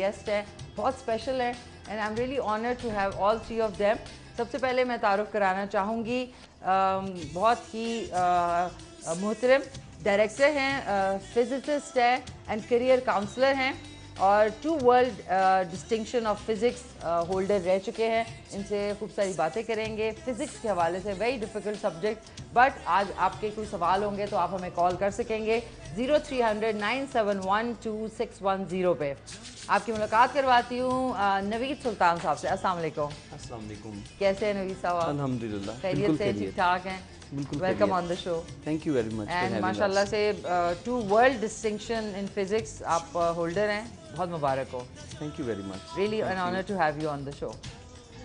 Guest ہیں, بہت special ہیں, and I am really honoured to have all 3 of them. سب سے پہلے میں تعارف کرانا چاہوں گی, بہت ہی محترم ڈائریکٹر ہیں, فزسسٹ ہیں اینڈ کیریئر کاؤنسلر ہیں, اور 2 world distinction of physics holder رہ چکے ہیں. ان سے خوب ساری باتیں کریں گے فزکس کے حوالے سے, ویری ڈیفیکلٹ سبجیکٹ, بٹ آج آپ کے کوئی سوال ہوں گے تو آپ ہمیں کال کر سکیں گے 0300 971 2610 پہ. آپ کی ملاقات کرواتی ہوں نوید سلطان صاحب سے. السلام علیکم. السلام علیکم. کیسے ہیں نوید صاحب؟ الحمدللہ خیریت سے, ٹھیک ٹھاک ہیں؟ Welcome on the show. Thank you very much. And ماشاء اللہ سے 2 ورلڈ ڈسٹنکشن ان فزکس آپ ہولڈر ہیں, بہت مبارک ہو. Thank you very much. Really an honour to have you on the show.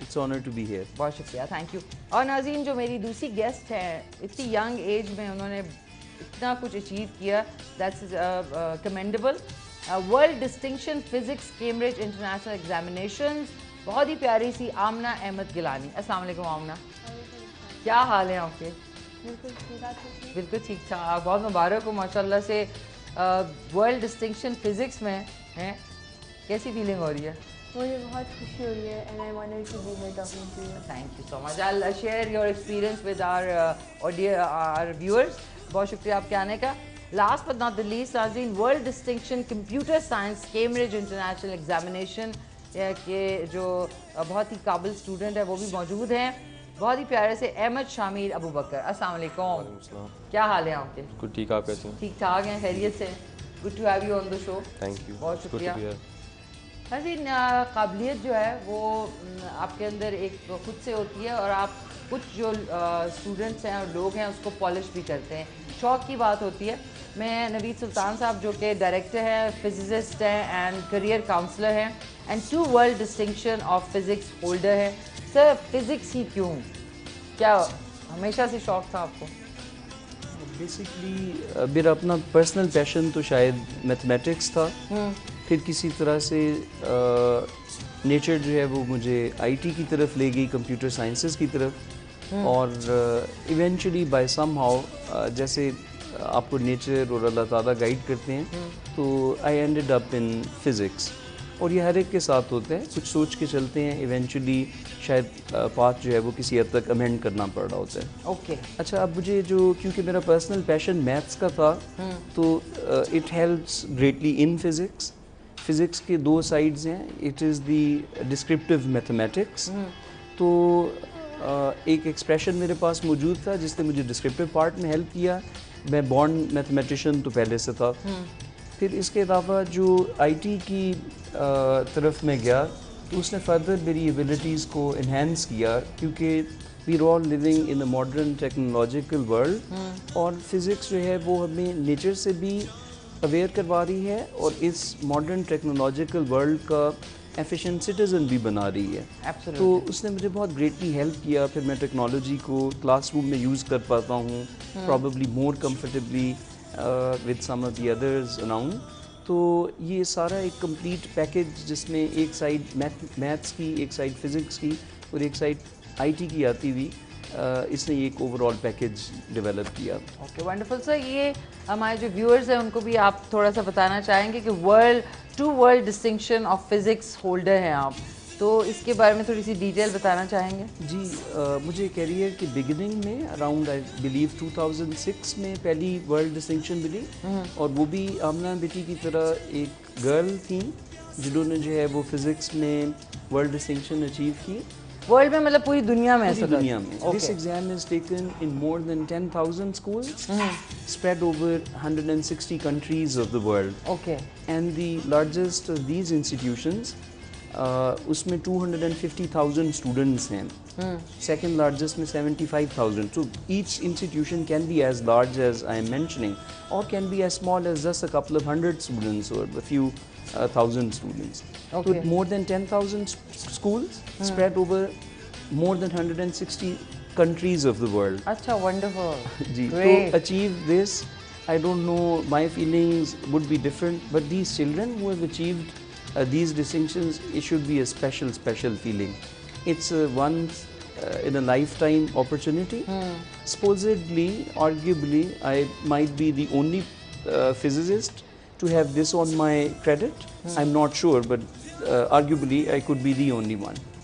It's honour to be here. بہت شکریہ, تھینک یو. اور ناظرین, جو میری دوسری گیسٹ ہیں, اتنی ینگ ایج میں انہوں نے اتنا کچھ اچیو کیا, that's commendable. World distinction physics Cambridge international examinations, بہت ہی پیاری سی آمنہ احمد گیلانی. السلام علیکم آمنہ, کیا حال ہیں آپ کے؟ بالکل ٹھیک ٹھاک, بہت مبارک ہو ماشاء اللہ سے. ورلڈ ڈسٹنکشن فزکس میں ہیں, کیسی فیلنگ ہو رہی ہے؟ مجھے بہت خوشی ہو رہی ہے and I wanted to be here talking to you. Thank you so much. I share your experience with our viewers. بہت شکریہ آپ کے آنے کا. Last but not the least ناظرین, world distinction computer science Cambridge international examination کے جو بہت ہی قابل اسٹوڈنٹ ہے وہ بھی موجود ہیں, بہت ہی پیارے سے احمد شامیر ابو بکر. السلام علیکم. کیا حال ہے آپ کے؟ کچھ ٹھیک. آپ کیسے ہیں؟ ٹھیک ٹھاک ہیں, خیریت سے. Good to have you on the show. Thank you. بہت شکریہ. ناظرین, قابلیت جو ہے وہ آپ کے اندر ایک خود سے ہوتی ہے, اور آپ کچھ جو اسٹوڈنٹس ہیں اور لوگ ہیں اس کو پالش بھی کرتے ہیں, شوق کی بات ہوتی ہے. میں نوید سلطان صاحب جو کہ ڈائریکٹر ہیں, فزسسٹ ہیں اینڈ کیریئر کاؤنسلر ہیں, and 2 world distinction of physics holder ہیں. سر, فزکس ہی کیوں؟ کیا ہمیشہ سے شوق تھا آپ کو؟ بیسکلی میرا اپنا پرسنل پیشن تو شاید میتھمیٹکس تھا, پھر کسی طرح سے نیچر جو ہے وہ مجھے آئی ٹی کی طرف لے گئی, کمپیوٹر سائنسز کی طرف, اور ایونچولی بائی سم ہاؤ جیسے آپ کو نیچر اور اللہ تعالیٰ گائیڈ کرتے ہیں, تو آئی اینڈڈ اپ ان فزکس. اور یہ ہر ایک کے ساتھ ہوتا ہے, کچھ سوچ کے چلتے ہیں, ایونچولی شاید پاتھ جو ہے وہ کسی حد تک امینڈ کرنا پڑ رہا ہوتا ہے. اوکے. اچھا, اب مجھے جو کیونکہ میرا پرسنل پیشن میتھس کا تھا, تو it helps greatly in physics. Physics کے 2 سائڈز ہیں, it is the descriptive mathematics. تو ایک ایکسپریشن میرے پاس موجود تھا جس نے مجھے ڈسکرپٹیو پارٹ میں ہیلپ کیا. میں بورن میتھمیٹیشین تو پہلے سے تھا. پھر اس کے علاوہ جو آئی ٹی کی طرف میں گیا تو اس نے فردر میری ایبلٹیز کو انہینس کیا, کیونکہ we are all living in a modern technological world, اور فزکس جو ہے وہ ہمیں نیچر سے بھی اویئر کروا رہی ہے اور اس ماڈرن ٹیکنالوجیکل ورلڈ کا ایفیشینٹ سٹیزن بھی بنا رہی ہے. تو اس نے مجھے بہت گریٹلی ہیلپ کیا. پھر میں ٹیکنالوجی کو کلاس روم میں یوز کر پاتا ہوں, probably more comfortably with some of the others around. تو یہ سارا ایک کمپلیٹ پیکج جس میں ایک سائڈ میتھس کی, ایک سائڈ فزکس کی, اور ایک سائڈ آئی ٹی کی آتی ہوئی, اس نے ایک اوور آل پیکج ڈیولپ کیا. اوکے, ونڈرفل سر. یہ ہمارے جو ویورز ہیں ان کو بھی آپ تھوڑا سا بتانا چاہیں گے کہ 2 world distinction of physics holder ہیں آپ, تو اس کے بارے میں تھوڑی سی ڈیٹیل بتانا چاہیں گے؟ جی, مجھے کیریئر کی بگننگ میں اراؤنڈ آئی بلیو 2006 میں پہلی ورلڈ ڈسٹنکشن ملی, اور وہ بھی آمنہ بیٹی کی طرح ایک گرل تھیں جنہوں نے جو ہے وہ فزکس میں ورلڈ ڈسٹنکشن اچیو کی. ورلڈ میں مطلب پوری دنیا میں؟ پوری دنیا میں. This exam is taken in more than 10,000 schools spread over 160 countries of the world. Okay. And the largest of these institutions, اس میں 250,000 اسٹوڈنٹس ہیں. سیکنڈ لارجسٹ میں 75,000. So each institution can be as large as I am mentioning, or can be as small as just a couple of hundred students or a few thousand students. Okay. So more than 10,000 schools spread over more than 160 countries of the world. Acha, wonderful. Ji, Great. to achieve this, I don't know, my feelings would be different, but these children who have achieved these distinctions, it should be a special feeling. It's a once in a lifetime opportunity. Supposedly, arguably, I might be the only physicist to have this on my credit. I'm not sure, but arguably I could be the only one.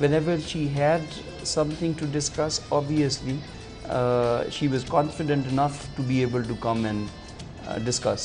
whenever she had something to discuss, obviously she was confident enough to be able to come and discuss.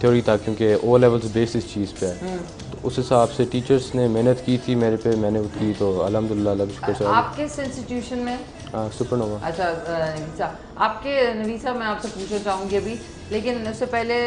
Theory تھا کیونکہ O levels بیس اس چیز پہ ہے. تو اس حساب سے teachers نے محنت کی تھی میرے پہ, میں نے کی, تو الحمدللہ اللہ کا شکر سے. آپ کس انسٹیٹیوشن میں؟ Super nova. اچھا نویسا, آپ کے نویسا میں آپ سے پوچھنا چاہوں گی ابھی, لیکن اس سے پہلے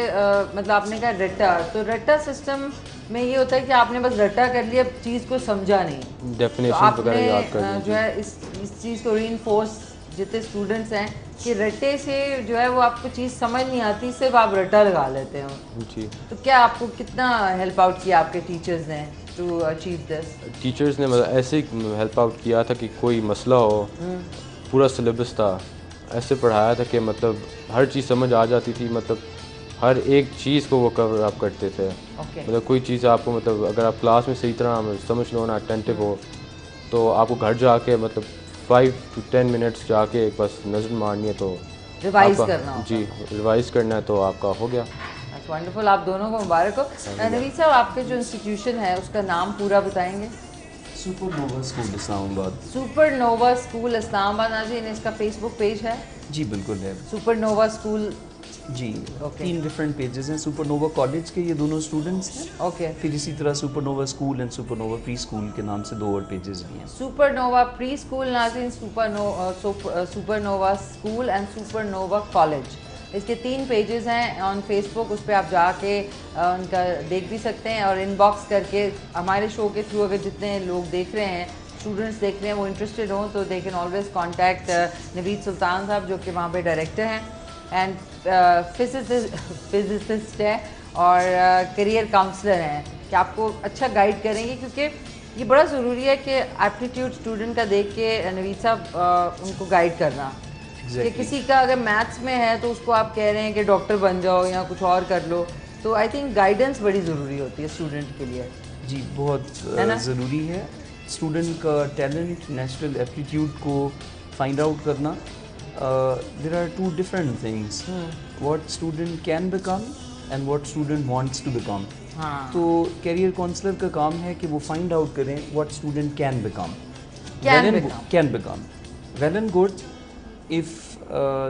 مطلب آپ نے کہا رٹا, تو رٹا سسٹم میں یہ ہوتا ہے کہ آپ نے بس رٹا کر لیا, چیز کو سمجھا نہیں, ڈیفینیشن وغیرہ یاد کر لی. جو ہے اس چیز کو ری انفورس جتنے اسٹوڈنٹس ہیں کہ رٹے سے جو ہے وہ آپ کو چیز سمجھ نہیں آتی, صرف آپ رٹا لگا لیتے ہو. جی, تو کیا آپ کو کتنا ہیلپ آؤٹ کیا آپ کے ٹیچرز نے ٹو اچیو دس؟ ٹیچرز نے مطلب ایسے ہی ہیلپ آؤٹ کیا تھا کہ کوئی مسئلہ ہو, پورا سلیبس تھا, ایسے پڑھایا تھا کہ مطلب ہر چیز سمجھ آ جاتی تھی, مطلب ہر ایک چیز کو وہ کور اپ کرتے تھے. مطلب کوئی چیز آپ کو مطلب اگر آپ کلاس میں صحیح طرح سمجھ لو نا, اٹینٹو ہو, تو آپ کو گھر جا کے مطلب 5 to 10 منٹس جا کے ایک بس نظر مارنی ہے تو ریوائز کرنا ہوتا. جی ریوائز کرنا ہے تو آپ کا ہو گیا. ونڈرفل, آپ دونوں کو مبارک ہو. نوید صاحب, آپ کے جو انسٹیٹیوشن ہے اس کا نام پورا بتائیں گے؟ سپر نووا اسکول اسلام آباد. سپر نووا اسکول اسلام آباد. ناظرین اس کا فیس بک پیج ہے؟ جی بالکل ہے. سپر نووا اسکول, جی 3 ڈفرینٹ پیجز ہیں. سپر نووا کالج کے یہ دونوں اسٹوڈنٹس ہیں. اوکے. پھر اسی طرح super nova school and super nova pre school کے نام سے 2 اور پیجز بھی ہیں. سپر نووا پری اسکول ناظرین, super nova school and super nova College, اس کے 3 پیجز ہیں آن فیس بک. اس پہ آپ جا کے ان کا دیکھ بھی سکتے ہیں, اور ان باکس کر کے ہمارے شو کے تھرو اگر جتنے لوگ دیکھ رہے ہیں, اسٹوڈنٹس دیکھ رہے ہیں, وہ انٹرسٹیڈ ہوں تو دے کین آلویز کانٹیکٹ نوید سلطان صاحب جو کہ وہاں پہ ڈائریکٹر ہیں اینڈ فزسسٹ ہیں اور کریئر کاؤنسلر ہیں, کہ آپ کو اچھا گائیڈ کریں گے, کیونکہ یہ بڑا ضروری ہے کہ ایپٹیٹیوڈ اسٹوڈنٹ کا دیکھ کے نوید صاحب ان کو گائیڈ کرنا. کہ کسی کا اگر میتھس میں ہے تو اس کو آپ کہہ رہے ہیں کہ ڈاکٹر بن جاؤ یا کچھ اور کر لو, تو آئی تھنک گائیڈنس بڑی ضروری ہوتی ہے اسٹوڈنٹ کے لیے. جی بہت ضروری ہے اسٹوڈنٹ کا ٹیلنٹ, نیچرل ایپٹیٹیوڈ کو فائنڈ آؤٹ کرنا. There are 2 different things, what student can become and what student wants to become. تو کیریئر کاؤنسلر کا کام ہے کہ وہ فائنڈ آؤٹ کریں what student can become. Well and good. if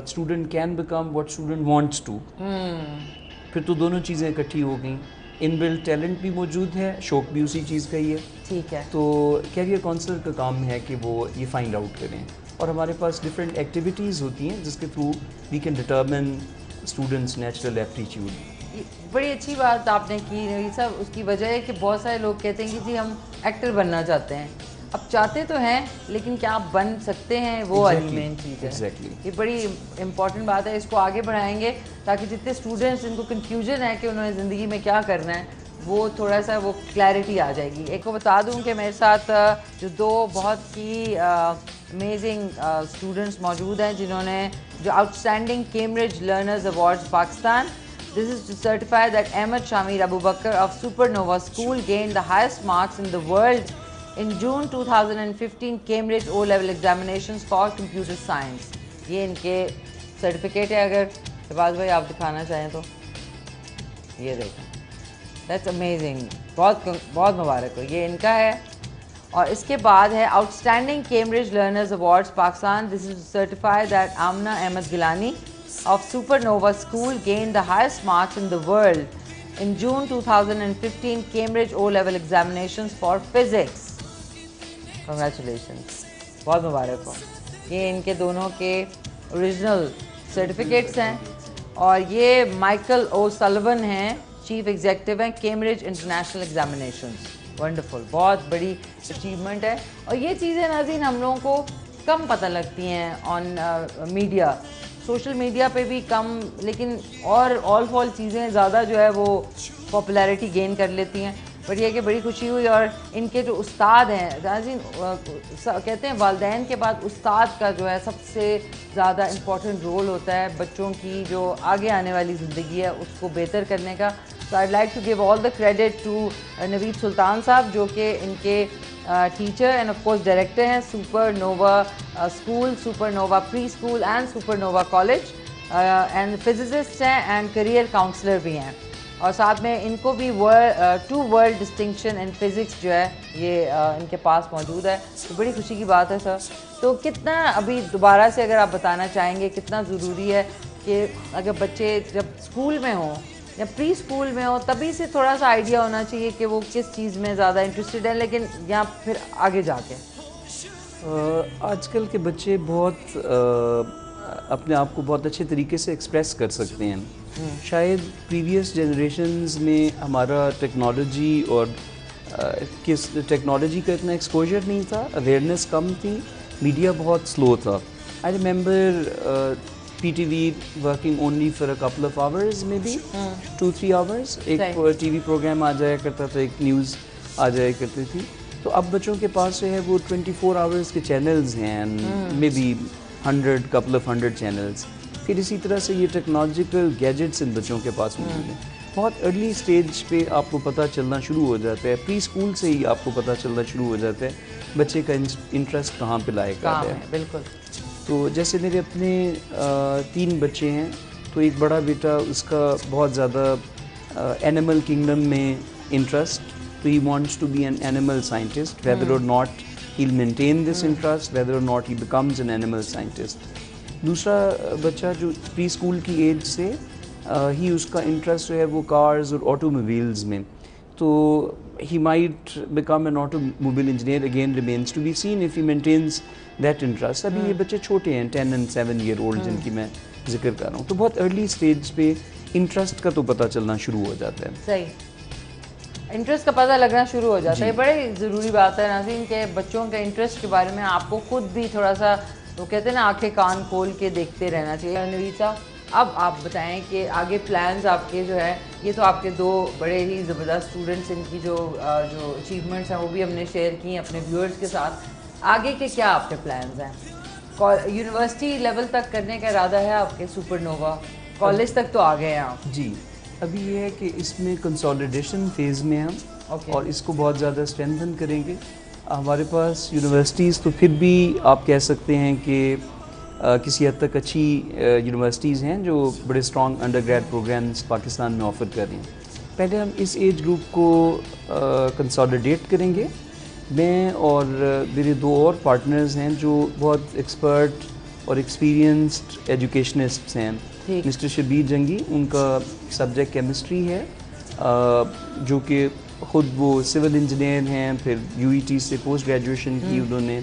student can become what student wants to, پھر تو دونوں چیزیں اکٹھی ہو گئیں. ان بلڈ ٹیلنٹ بھی موجود ہے, شوق بھی اسی چیز کا ہی ہے. ٹھیک ہے. تو کیریئر کاؤنسلر کا کام ہے کہ وہ یہ فائنڈ آؤٹ کریں, اور ہمارے پاس ڈفرینٹ ایکٹیویٹیز ہوتی ہیں جس کے through we can determine students natural aptitude. بڑی اچھی بات آپ نے کی نوید صاحب. اس کی وجہ ہے کہ بہت سارے لوگ کہتے ہیں کہ جی ہم ایکٹر بننا چاہتے ہیں. اب چاہتے تو ہیں لیکن کیا آپ بن سکتے ہیں, وہ والی مین چیز ہے. یہ بڑی امپورٹنٹ بات ہے, اس کو آگے بڑھائیں گے تاکہ جتنے اسٹوڈنٹس جن کو کنفیوژن ہے کہ انہوں نے زندگی میں کیا کرنا ہے, وہ تھوڑا سا وہ کلیئرٹی آ جائے گی. ایک کو بتا دوں کہ میرے ساتھ جو 2 بہت ہی امیزنگ اسٹوڈنٹس موجود ہیں جنہوں نے جو out standing Cambridge learners awards Pakistan. This is to certify that Ahmed Shamir Abu Bakr of Supernova School gained the highest marks in the world in June 2015 Cambridge O-level examinations for computer science. یہ ان کے certificate ہے, اگر شہباز بھائی آپ دکھانا چاہیں تو یہ دیکھیں. دیٹس امیزنگ, بہت بہت مبارک ہو, یہ ان کا ہے. اور اس کے بعد ہے outstanding Cambridge learners awards Pakistan. This is to certify that Amna Ahmed Gilani of Supernova School gained the highest marks in the world in June 2015 Cambridge O-level examinations for physics. Congratulations. بہت مبارک ہو. یہ ان کے دونوں کے اوریجنل سرٹیفکیٹس ہیں, اور یہ مائیکل او سلون ہیں, چیف ایگزیکٹو ہیں کیمبرج انٹرنیشنل ایگزامینیشنز. ونڈرفل, بہت بڑی اچیومنٹ ہے. اور یہ چیزیں ناظرین ہم لوگوں کو کم پتہ لگتی ہیں آن میڈیا, سوشل میڈیا پہ بھی کم, لیکن اور آل فال چیزیں زیادہ جو ہے وہ پاپولیرٹی گین کر لیتی ہیں. بٹ یہ کہ بڑی خوشی ہوئی. اور ان کے جو استاد ہیں ناظرین, کہتے ہیں والدین کے بعد استاد کا جو ہے سب سے زیادہ امپورٹنٹ رول ہوتا ہے بچوں کی جو آگے آنے والی زندگی ہے اس کو بہتر کرنے کا. So I like to give all the credit to Naveed Sultan صاحب جو کہ ان کے teacher and of course director ہیں super nova school, super nova pre school and super nova College, and physicist ہیں اینڈ کریئر کاؤنسلر بھی ہیں. اور ساتھ میں ان کو بھی 2 ورلڈ ڈسٹنکشن ان فزکس جو ہے یہ ان کے پاس موجود ہے. تو بڑی خوشی کی بات ہے سر. تو کتنا ابھی دوبارہ سے اگر آپ بتانا چاہیں گے کتنا ضروری ہے کہ اگر بچے جب اسکول میں ہوں یا پری اسکول میں ہو تبھی سے تھوڑا سا آئیڈیا ہونا چاہیے کہ وہ کس چیز میں زیادہ انٹرسٹڈ ہیں, لیکن یا پھر آگے جا کے؟ آج کل کے بچے بہت اپنے آپ کو بہت اچھے طریقے سے ایکسپریس کر سکتے ہیں. شاید پریویس جنریشنز میں ہمارا ٹیکنالوجی اور کس ٹیکنالوجی کا اتنا ایکسپوجر نہیں تھا, اویئرنیس کم تھی, میڈیا بہت سلو تھا. I remember PTV working only for a couple of hours, maybe 2-3 hours. ایک ٹی وی پروگرام آ جایا کرتا تھا, ایک نیوز آ جایا کرتی تھی. تو اب بچوں کے پاس جو ہے وہ 24 hours کے چینلز ہیں, مے بی 100 چینلز. پھر اسی طرح سے یہ ٹیکنالوجیکل گیجٹس ان بچوں کے پاس موجود ہیں. بہت ارلی اسٹیج پہ آپ کو پتہ چلنا شروع ہو جاتا ہے, پری اسکول سے ہی آپ کو پتہ چلنا شروع ہو جاتا ہے بچے کا انٹرسٹ کہاں پہ لائے گا ہے. بالکل. تو جیسے میرے اپنے 3 بچے ہیں, تو ایک بڑا بیٹا اس کا بہت زیادہ اینیمل کنگڈم میں انٹرسٹ, تو he wants to be an animal scientist, whether or not he will maintain this interest, whether or not he becomes an animal scientist. دوسرا بچہ جو پری اسکول کی ایج سے ہی اس کا انٹرسٹ جو ہے وہ کارز اور آٹو موبائلز میں, تو he might become an automobile engineer, again remains to be seen if he maintains that interest. ابھی یہ بچے چھوٹے ہیں, 10 and 7 year old جن کی میں ذکر کر رہا ہوں, تو بہت ارلی سٹیج پہ انٹرسٹ کا تو پتہ چلنا شروع ہو جاتا ہے. صحیح, انٹرسٹ کا پتہ لگنا شروع ہو جاتا ہے. یہ بڑی ضروری بات ہے ناظرین کہ بچوں کے انٹرسٹ کے بارے میں آپ کو خود بھی تھوڑا سا, وہ کہتے ہیں نا, آنکھیں کان کھول کے دیکھتے رہنا چاہیے. نوید صاحب, اب آپ بتائیں کہ آگے پلانز آپ کے جو ہے, یہ تو آپ کے 2 بڑے ہی زبردست اسٹوڈنٹس, ان کی جو اچیومنٹس ہیں وہ بھی ہم نے شیئر کی ہیں اپنے ویورز کے ساتھ. آگے کے کیا آپ کے پلانز ہیں؟ یونیورسٹی لیول تک کرنے کا ارادہ ہے آپ کے سپر نووا؟ کالج تک تو آ گئے ہیں آپ. جی, ابھی یہ ہے کہ اس میں کنسالیڈیشن فیز میں ہم, اور اس کو بہت زیادہ اسٹرینتھن کریں گے. ہمارے پاس یونیورسٹیز تو پھر بھی آپ کہہ سکتے ہیں کہ کسی حد تک اچھی یونیورسٹیز ہیں جو بڑے strong undergrad programmes Pakistan میں آفر کر رہی ہیں. پہلے ہم اس ایج گروپ کو کنسالیڈیٹ کریں گے. میں اور میرے 2 اور پارٹنرز ہیں جو بہت ایکسپرٹ اور ایکسپیرینسڈ ایجوکیشنسٹس ہیں. مسٹر شبیر جنگی, ان کا سبجیکٹ کیمسٹری ہے, جو کہ خود وہ سول انجینئر ہیں, پھر UET سے پوسٹ گریجویشن کی انہوں نے,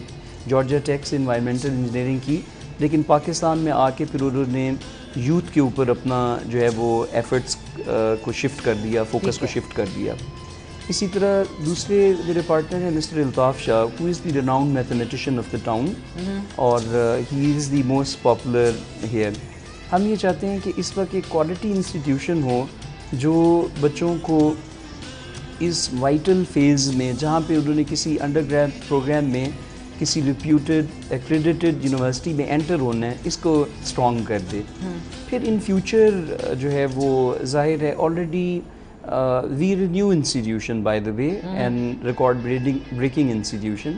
جارجیا ٹیک سے انوائرمنٹل انجینئرنگ کی, لیکن پاکستان میں آ کے پھر انہوں نے یوتھ کے اوپر اپنا جو ہے وہ ایفرٹس کو شفٹ کر دیا, فوکس کو شفٹ کر دیا. اسی طرح دوسرے میرے پارٹنر ہیں mister Altaf Shah, who is the renowned mathematician of the town, اور he is the most popular here. ہم یہ چاہتے ہیں کہ اس وقت ایک کوالٹی انسٹیٹیوشن ہو جو بچوں کو اس وائٹل فیز میں, جہاں پہ انہوں نے کسی انڈر گریڈ پروگرام میں کسی ریپیوٹڈ ایکریڈیٹڈ یونیورسٹی میں انٹر ہونا ہے, اس کو اسٹرانگ کر دے. پھر ان فیوچر جو ہے وہ ظاہر ہے already we are new institution by the way and record breaking institution.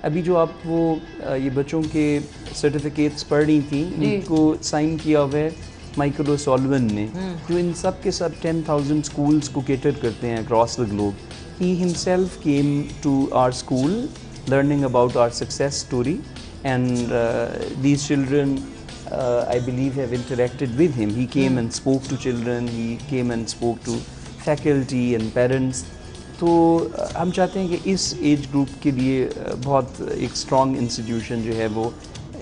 ابھی جو آپ وہ یہ بچوں کے سرٹیفکیٹس پڑھ رہی تھیں, ان کو سائن کیا ہوا ہے مائیکل سولون نے, جو ان سب کے سب 10,000 اسکولس کو کیٹر کرتے ہیں across the globe. He himself came to our school learning about our success story, and these children I believe have interacted with him. He came and spoke to children, he came and spoke to faculty and parents. تو ہم چاہتے ہیں کہ اس age group کے لیے بہت ایک strong institution جو ہے وہ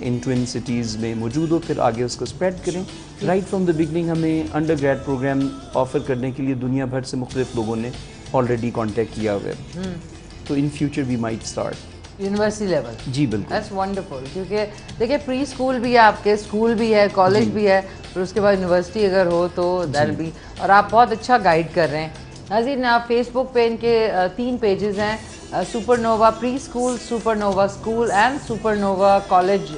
ان ٹوئن سٹیز میں موجود ہو, پھر آگے اس کو اسپریڈ کریں. رائٹ فرام دا بگننگ ہمیں انڈر گریڈ پروگرام آفر کرنے کے لیے دنیا بھر سے مختلف لوگوں نے آلریڈی کانٹیکٹ کیا ہوا ہے, تو in future we might start university level. جی بالکل, دیٹس ونڈرفل. کیونکہ دیکھیے پری اسکول بھی ہے آپ کے, اسکول بھی ہے, کالج بھی ہے, پھر اس کے بعد یونیورسٹی اگر ہو تو دیٹ بھی, اور آپ بہت اچھا گائیڈ کر رہے ہیں. ناظرین, آپ فیس بک پہ ان کے 3 پیجز ہیں, super nova pre school, super nova school and super nova college.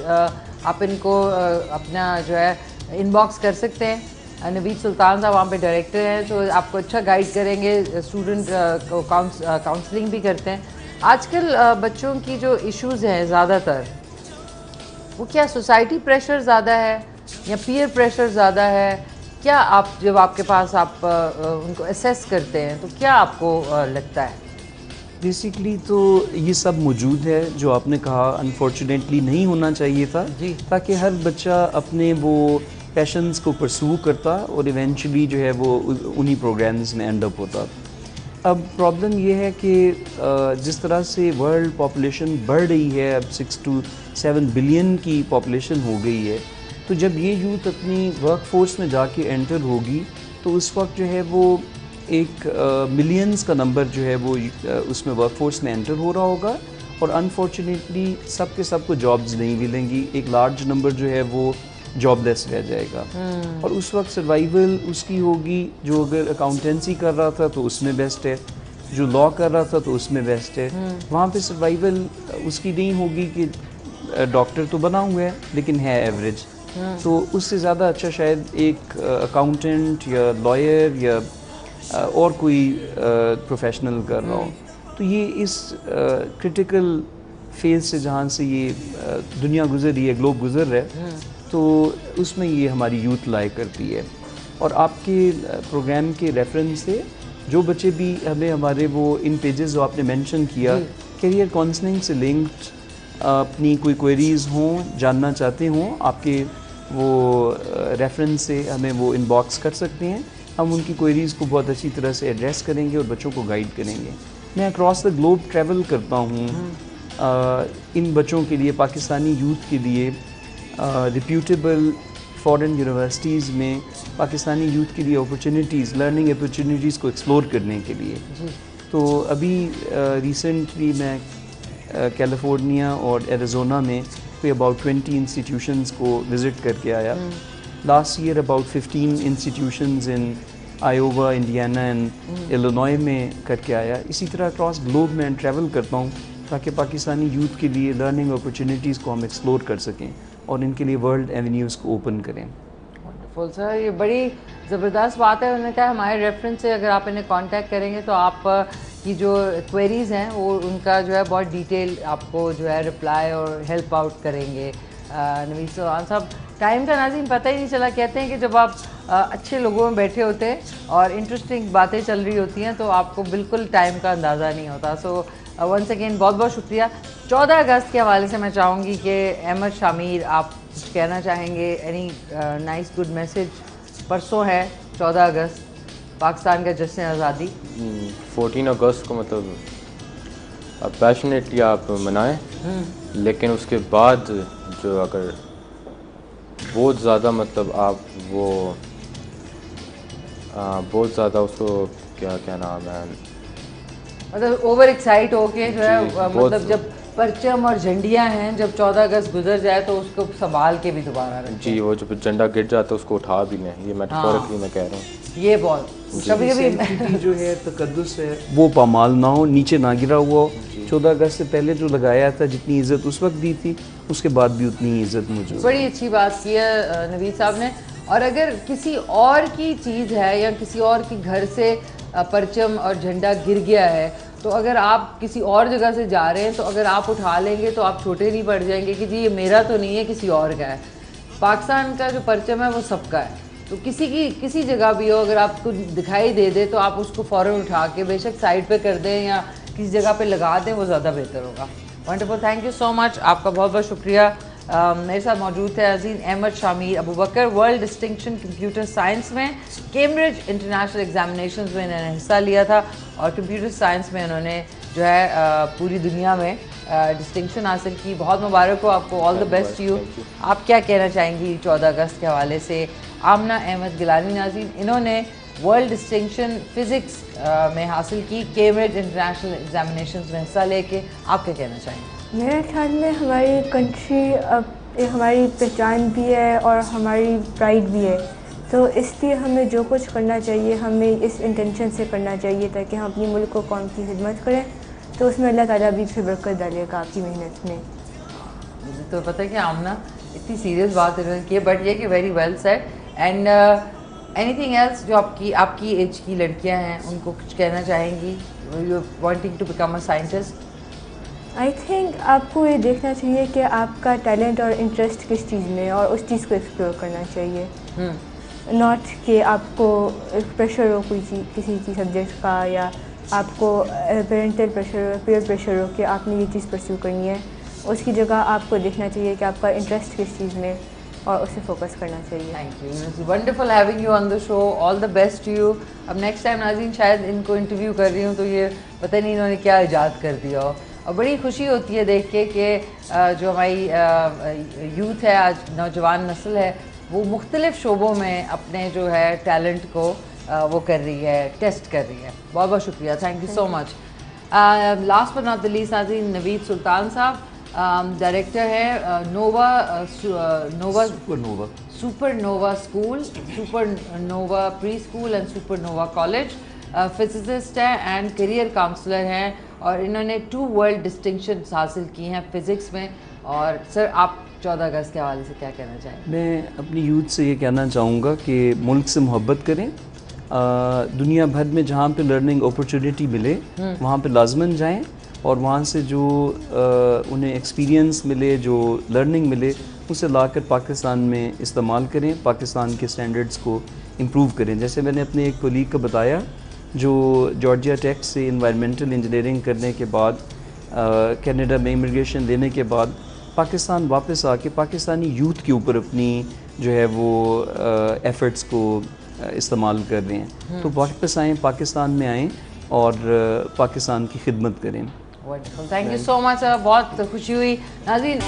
آپ ان کو اپنا جو ہے ان باکس کر سکتے ہیں. نوید سلطان صاحب وہاں پہ ڈائریکٹر ہیں, تو آپ کو اچھا گائیڈ کریں گے. اسٹوڈنٹ کو کاؤنسلنگ بھی کرتے ہیں. آج کل بچوں کی جو ایشوز ہیں زیادہ تر, وہ کیا سوسائٹی پریشر زیادہ ہے یا پیئر پریشر زیادہ ہے؟ کیا آپ جب آپ کے پاس آپ ان کو اسیس کرتے ہیں تو کیا آپ کو لگتا ہے؟ بیسیکلی تو یہ سب موجود ہے جو آپ نے کہا, انفارچونیٹلی نہیں ہونا چاہیے تھا, تاکہ ہر بچہ اپنے وہ پیشنس کو پرسو کرتا اور ایونچولی جو ہے وہ انہی پروگرامز میں اینڈ اپ ہوتا. اب پرابلم یہ ہے کہ جس طرح سے ورلڈ پاپولیشن بڑھ رہی ہے, اب 6 to 7 بلین کی پاپولیشن ہو گئی ہے, تو جب یہ یوتھ اپنی ورک فورس میں جا کے انٹر ہوگی تو اس وقت جو ہے وہ ایک ملینز کا نمبر جو ہے وہ اس میں ورک فورس میں انٹر ہو رہا ہوگا, اور انفارچونیٹلی سب کے سب کو جابز نہیں ملیں گی. ایک لارج نمبر جو ہے وہ جاب لیس رہ جائے گا, اور اس وقت سروائیول اس کی ہوگی جو اگر اکاؤنٹنسی کر رہا تھا تو اس میں بیسٹ ہے, جو لا کر رہا تھا تو اس میں بیسٹ ہے. وہاں پہ سروائیول اس کی نہیں ہوگی کہ ڈاکٹر تو بنا ہوا ہے لیکن ہے ایوریج, تو اس سے زیادہ اچھا شاید ایک اکاؤنٹنٹ یا لائر یا اور کوئی پروفیشنل کر رہا ہو. تو یہ اس کرٹیکل فیز سے جہاں سے یہ دنیا گزر رہی ہے, گلوب گزر رہا ہے, تو اس میں یہ ہماری یوتھ لائے کرتی ہے. اور آپ کے پروگرام کے ریفرنس سے جو بچے بھی ہمیں ہمارے وہ ان پیجز جو آپ نے مینشن کیا کیریئر کاؤنسلنگ سے لنکڈ اپنی کوئی کوئریز ہوں, جاننا چاہتے ہوں, آپ کے وہ ریفرنس سے ہمیں وہ ان باکس کر سکتے ہیں. ہم ان کی کوئریز کو بہت اچھی طرح سے ایڈریس کریں گے اور بچوں کو گائیڈ کریں گے. میں اکراس دا گلوب ٹریول کرتا ہوں ان بچوں کے لیے, پاکستانی یوتھ کے لیے, ریپیوٹیبل فارن یونیورسٹیز میں پاکستانی یوتھ کے لیے اپرچونیٹیز, لرننگ اپرچونیٹیز کو ایکسپلور کرنے کے لیے. تو ابھی ریسنٹلی میں کیلیفورنیا اور ایریزونا میں کوئی اباؤٹ 20 انسٹیٹیوشنز کو وزٹ کر کے آیا. Last year about 15 institutions in Iowa, Indiana and Illinois میں کر کے آیا. اسی طرح اکراس گلوب میں ٹریول کرتا ہوں تاکہ پاکستانی یوتھ کے لیے لرننگ اپرچونیٹیز کو ہم ایکسپلور کر سکیں اور ان کے لیے ورلڈ ایونیوز کو اوپن کریں. ونڈرفل سر, یہ بڑی زبردست بات ہے. انہوں نے کہا ہمارے ریفرنس سے اگر آپ انہیں کانٹیکٹ کریں گے تو آپ کی جو کوئریز ہیں وہ ان کا جو ہے بہت ڈیٹیل آپ کو جو ہے رپلائی اور ہیلپ آؤٹ کریں گے. نوید سلطان صاحب, ٹائم کا ناظرین پتہ ہی نہیں چلا. کہتے ہیں کہ جب آپ اچھے لوگوں میں بیٹھے ہوتے ہیں اور انٹرسٹنگ باتیں چل رہی ہوتی ہیں تو آپ کو بالکل ٹائم کا اندازہ نہیں ہوتا. سو ونس اگین بہت بہت شکریہ. 14 اگست کے حوالے سے میں چاہوں گی کہ احمد شامیر آپ کچھ کہنا چاہیں گے, اینی نائس گڈ میسج. پرسوں ہے 14 اگست, پاکستان کا جشن آزادی. 14 اگست کو مطلب پیشنیٹلی آپ منائیں, لیکن اس کے بعد جو اگر بہت زیادہ مطلب آپ وہ بہت زیادہ اس کو کیا نام ہے, مطلب اوور ایکسائٹ ہو کے جو ہے مطلب جب پرچم اور جھنڈیاں ہیں, جب 14 اگست گزر جائے تو اس کو سنبھال کے بھی دوبارہ رکھیں. جی, وہ جب جھنڈا گر جاتا ہے اس کو اٹھا بھی لیں. یہ میٹافورکلی میں کہہ رہا ہوں. یہ بہت کبھی کبھی جو ہے تقدس ہے وہ پامال نہ ہو, نیچے نہ گرا ہوا. 14 اگست سے پہلے جو لگایا تھا جتنی عزت اس وقت دی تھی اس کے بعد بھی اتنی عزت موجود. بڑی اچھی بات کی ہے نوید صاحب نے. اور اگر کسی اور کی چیز ہے یا کسی اور کے گھر سے پرچم اور جھنڈا گر گیا ہے تو اگر آپ کسی اور جگہ سے جا رہے ہیں تو اگر آپ اٹھا لیں گے تو آپ چھوٹے نہیں پڑ جائیں گے کہ جی یہ میرا تو نہیں ہے کسی اور کا ہے. پاکستان کا جو پرچم ہے وہ سب کا ہے, تو کسی جگہ بھی ہو اگر آپ کو دکھائی دے دے تو آپ اس کو فوراً اٹھا کے بے شک سائڈ پہ کر دیں یا کسی جگہ پہ لگا دیں, وہ زیادہ بہتر ہوگا. ونڈرفل, تھینک یو سو مچ. آپ کا بہت بہت شکریہ. میرے ساتھ موجود تھے عظیم احمد شامیر ابو بکر. ورلڈ ڈسٹنکشن کمپیوٹر سائنس میں کیمبرج انٹرنیشنل ایگزامینیشنز میں انہوں نے حصہ لیا تھا اور کمپیوٹر سائنس میں انہوں نے جو ہے پوری دنیا میں ڈسٹنکشن حاصل کی. بہت مبارک ہو آپ کو, آل دا بیسٹ یو. آپ کیا کہنا چاہیں گی 14 اگست کے حوالے سے؟ آمنہ احمد گیلانی ناظرین, انہوں نے ورلڈ ڈسٹنکشن فزکس میں حاصل کی کیمبرج انٹرنیشنل ایگزامینیشنز میں حصہ لے کے. آپ کیا کہنا چاہیں گے؟ میرے خیال میں ہماری کنٹری اب ہماری پہچان بھی ہے اور ہماری پرائڈ بھی ہے, تو اس لیے ہمیں جو کچھ کرنا چاہیے ہمیں اس انٹینشن سے کرنا چاہیے تاکہ ہم اپنی ملک و قوم کی خدمت کریں, تو اس میں اللہ تعالیٰ بھی پھر برکت ڈالے گا آپ کی محنت میں. مجھے تو پتہ ہے کہ آمنہ اتنی سیریس بات انہوں نے کی ہے, بٹ یہ کہ very well said. And anything else جو آپ کی ایج کی لڑکیاں ہیں ان کو کچھ کہنا چاہیں گی, you wanting to become a scientist? I think آپ کو یہ دیکھنا چاہیے کہ آپ کا ٹیلنٹ اور انٹرسٹ کس چیز میں ہے اور اس چیز کو ایکسپلور کرنا چاہیے. ناٹ کہ آپ کو پریشر ہو کسی چیز سبجیکٹ کا, یا آپ کو پیرنٹل پریشر ہو, پیئر پریشر ہو کہ آپ نے یہ چیز پرسیو کرنی ہے. اس کی جگہ آپ کو دیکھنا چاہیے کہ آپ کا انٹرسٹ کس چیز میں, اور اس سے فوکس کرنا چاہیے. Thank you. It's wonderful having you on the show. All the best to you. اب نیکسٹ ٹائم ناظرین شاید ان کو انٹرویو کر رہی ہوں تو یہ پتہ نہیں انہوں نے کیا ایجاد کر دیا ہو. اور بڑی خوشی ہوتی ہے دیکھ کے کہ جو ہماری یوتھ ہے, آج نوجوان نسل ہے, وہ مختلف شعبوں میں اپنے جو ہے ٹیلنٹ کو وہ کر رہی ہے, ٹیسٹ کر رہی ہے. بہت بہت شکریہ. Thank you so much. Last but not the least ناظرین, نوید سلطان صاحب ڈائریکٹر ہے super nova school, super nova pre school and super nova college. Physicist ہیں اینڈ کیریئر کاؤنسلر ہیں, اور انہوں نے 2 ورلڈ ڈسٹنکشنز حاصل کی ہیں فزکس میں. اور سر آپ 14 اگست کے حوالے سے کیا کہنا چاہیں؟ میں اپنی یوتھ سے یہ کہنا چاہوں گا کہ ملک سے محبت کریں. دنیا بھر میں جہاں پہ لرننگ اپرچونیٹی ملے وہاں پہ لازماً جائیں, اور وہاں سے جو انہیں ایکسپیرینس ملے, جو لرننگ ملے, اسے لا کر پاکستان میں استعمال کریں, پاکستان کے سٹینڈرڈز کو امپروو کریں. جیسے میں نے اپنے ایک کولیگ کو بتایا جو جارجیا ٹیک سے انوائرمنٹل انجینئرنگ کرنے کے بعد کینیڈا میں امیگریشن لینے کے بعد پاکستان واپس آ کے پاکستانی یوتھ کے اوپر اپنی جو ہے وہ ایفرٹس کو استعمال کر رہے ہیں. تو واپس آئیں, پاکستان میں آئیں اور پاکستان کی خدمت کریں. تھینک یو سو مچ. بہت خوشی ہوئی. ناظرین